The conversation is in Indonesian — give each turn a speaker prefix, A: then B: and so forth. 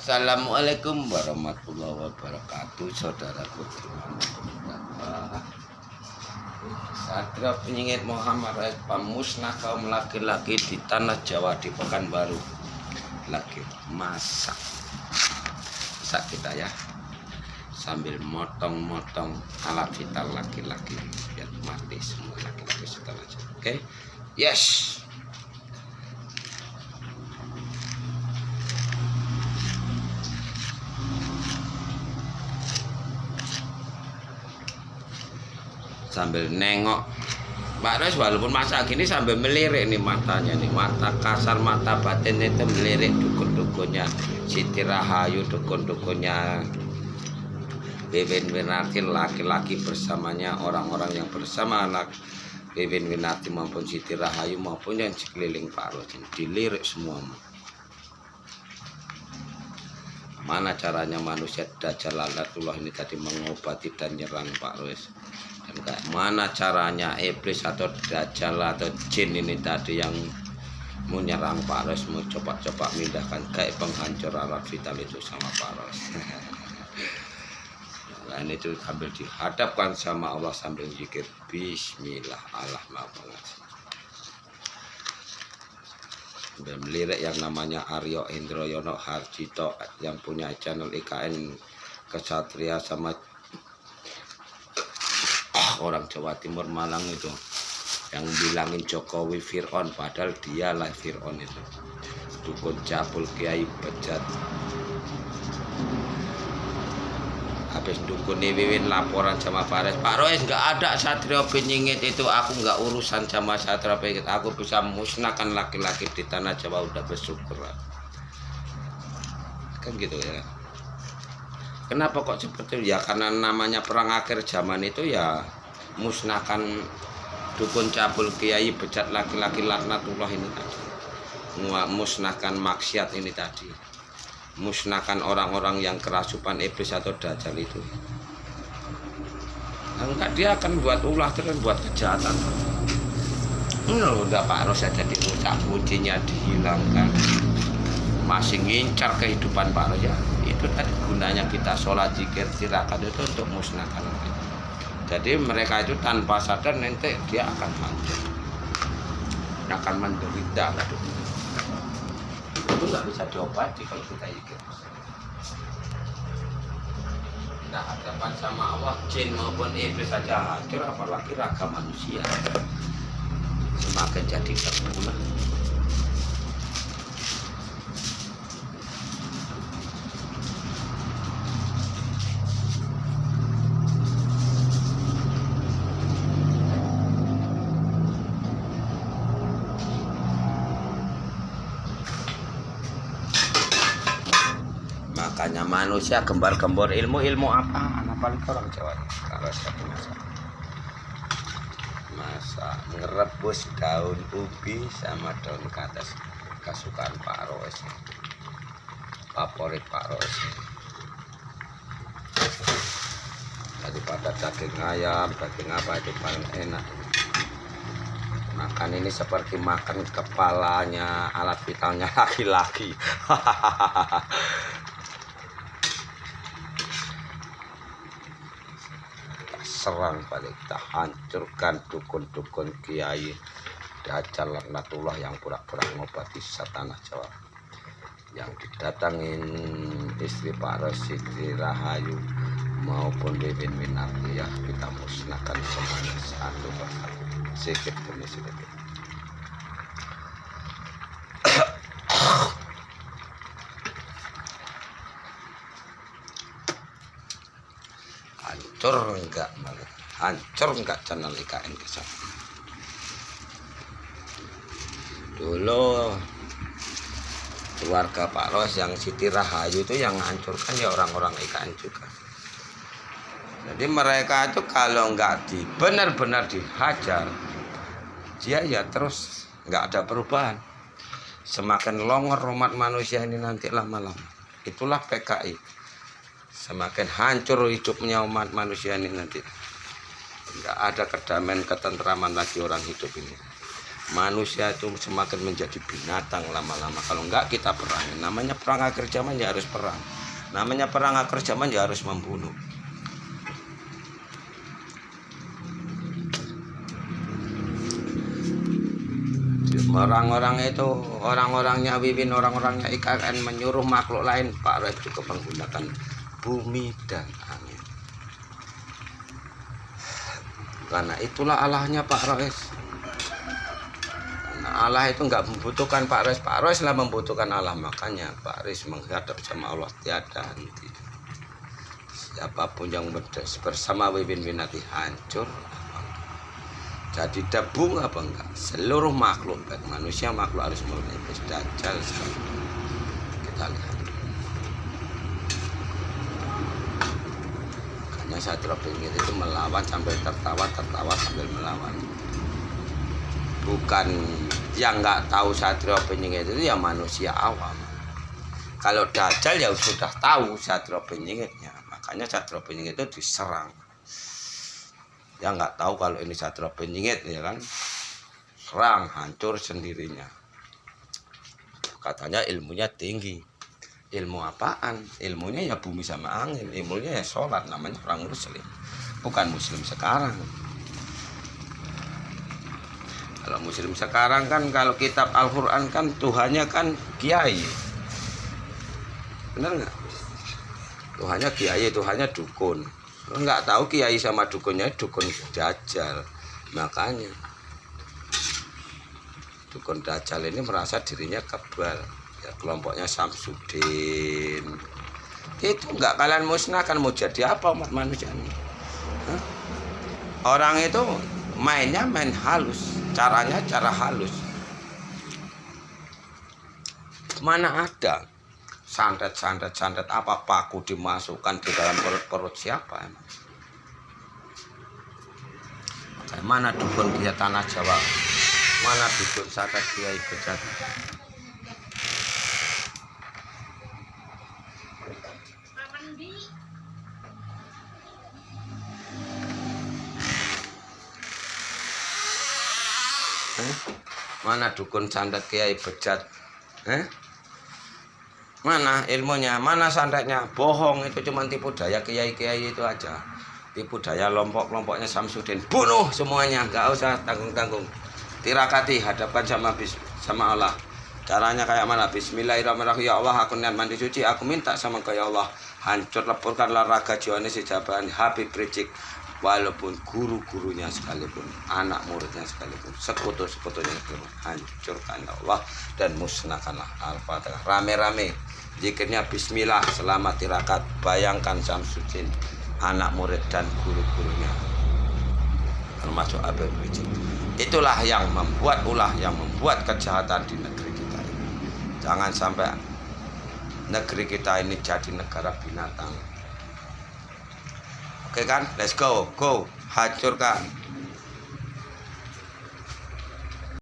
A: Assalamualaikum warahmatullahi wabarakatuh, saudaraku. Satria penyingit Muhammad Rais pemusnah kaum laki-laki di tanah Jawa di Pekanbaru lagi masak kita ya, sambil motong-motong alat vital laki-laki biar mati semua laki-laki setelah aja. Oke, yes. Sambil nengok Pak Res, walaupun masa gini sambil melirik nih matanya nih, mata kasar mata batin itu melirik dukun-dukunnya Siti Rahayu, dukun-dukunnya Bebin Winarti, laki-laki bersamanya, orang-orang yang bersama anak Bebin Winarti maupun Siti Rahayu maupun yang sekeliling Pak Res dilirik semua. Mana caranya manusia Dajjal Laknatullah ini tadi mengobati dan nyerang Pak Res? Dan mana caranya iblis atau Dajjal atau jin ini tadi yang menyerang Pak Res, mau coba-coba mindahkan kayak penghancur alat vital itu sama Pak Res. Dan itu sambil dihadapkan sama Allah sambil zikir Bismillah Allah Maha Pengasih. Dan melirik yang namanya Aryo Indroyono Harjito yang punya channel IKN Kesatria sama orang Jawa Timur Malang itu yang bilangin Jokowi Fir'aun, padahal dialah Fir'aun itu, dukun cabul kiai bejat. Habis dukun Wiwin laporan sama Pak Res, Pak Res nggak ada Satria penyingit itu, aku nggak urusan sama Satria penyingit, aku bisa musnahkan laki-laki di tanah Jawa, udah bersyukur kan gitu ya. Kenapa kok seperti itu? Ya karena namanya perang akhir zaman itu ya, musnahkan dukun cabul kiai bejat laki-laki laknatullah ini tadi, musnahkan maksiat ini tadi, musnahkan orang-orang yang kerasupan iblis atau dajjal itu. Enggak, dia akan buat ulah terus, buat kejahatan. Udah Pak Ros saja diucap pujinya dihilangkan, masih ngincar kehidupan Pak Ros ya. Itu tadi gunanya kita sholat zikir tirakat itu untuk musnahkan. Jadi mereka itu tanpa sadar nanti dia akan hancur, akan menderita. Itu nggak bisa diobati kalau kita zikir. Nah, hadapan sama Allah, jin maupun iblis saja hancur, apalagi raga manusia semakin jadi berguna. Makanya manusia gembar-gembor ilmu apa? Apalagi orang Jawa kalau satu masa ngerebus daun ubi sama daun kates, kesukaan Pak Ros, favorit Pak Ros. Daripada daging ayam, daging apa itu paling enak. Makan ini seperti makan kepalanya alat vitalnya laki-laki. Serang balik, kita hancurkan dukun-dukun kiai Dajjal Laknatullah yang pura-pura ngobati tanah Jawa, yang didatangin istri Pak Res Siti Rahayu maupun Bebin Winarti ya, kita musnahkan semuanya satu persatu, sedikit demi sedikit. Hancur enggak channel IKN Kesatria. Dulu keluarga Pak Ros yang Siti Rahayu itu yang hancurkan ya orang-orang IKN juga. Jadi mereka itu kalau enggak benar-benar dihajar, dia ya terus enggak ada perubahan. Semakin longor umat manusia ini nanti lama-lama. Itulah PKI. Semakin hancur hidupnya umat manusia ini nanti. Enggak ada kedamaian ketentraman lagi orang hidup ini. manusia itu semakin menjadi binatang lama-lama. Kalau enggak kita perang. Namanya perang akhir zaman ya harus perang. Namanya perang akhir zaman ya harus membunuh. Orang-orang itu, orang-orangnya Wiwin, orang-orangnya IKN menyuruh makhluk lain Pak Rois juga menggunakan bumi dan angin. Karena itulah Allahnya Pak Rois. Nah, Allah itu nggak membutuhkan Pak Rois lah membutuhkan Allah. Makanya Pak Rois menghadap sama Allah tiada henti. Siapapun yang bersama Wiwin Winarti hancur, jadi debu apa enggak? Seluruh makhluk, baik manusia makhluk harus menepis dajjal sekali. Kita lihat. Makanya Satrio Piningit itu melawan sambil tertawa sambil melawan. Bukan yang nggak tahu Satrio Piningit itu ya manusia awam. Kalau dajjal ya sudah tahu Satrio Piningitnya. Makanya Satrio Piningit itu diserang. Yang nggak tahu kalau ini Satrio Piningit ya kan, serang hancur sendirinya. Katanya ilmunya tinggi. Ilmu apaan? Ilmunya ya bumi sama angin. Ilmunya ya sholat, namanya orang muslim. Bukan muslim sekarang. Kalau muslim sekarang kan, kalau kitab Al-Quran kan Tuhannya kan kiai. Bener nggak? Tuhannya kiai, Tuhannya dukun. Nggak tahu kiai sama dukunnya dukun dajjal. Makanya dukun dajjal ini merasa dirinya kebal ya, kelompoknya Samsudin itu nggak kalian musnahkan. Mau jadi apa umat manusia ini? Hah? Orang itu mainnya main halus, caranya cara halus. Mana ada santet apa paku dimasukkan di dalam perut siapa emang? Mana dukun dia tanah Jawa? Mana dukun santet kiai bejat? Mana dukun santet kiai bejat? Mana ilmunya? Mana santetnya? Bohong, itu cuma tipu daya kiai-kiai itu aja. Tipu daya kelompoknya Samsudin. Bunuh semuanya, nggak usah tanggung-tanggung. Tirakati, hadapkan sama Allah. Caranya kayak mana? Bismillahirrahmanirrahim. Ya Allah, aku niat mandi suci, aku minta sama kau ya Allah, hancur leburkanlah raga jiwanya si Jabahan Habib Rizik. Walaupun guru-gurunya sekalipun, anak muridnya sekalipun, sekutu-sekutunya sekalipun, hancurkan ya Allah dan musnahkanlah. Al-Fatihah. Rame-rame zikirnya bismillah selama tirakat. Bayangkan Samsudin, anak murid dan guru-gurunya termasuk Habib Rizik. Itulah yang membuat kejahatan di negeri kita ini. Jangan sampai negeri kita ini jadi negara binatang. Oke kan, let's go, hancurkan.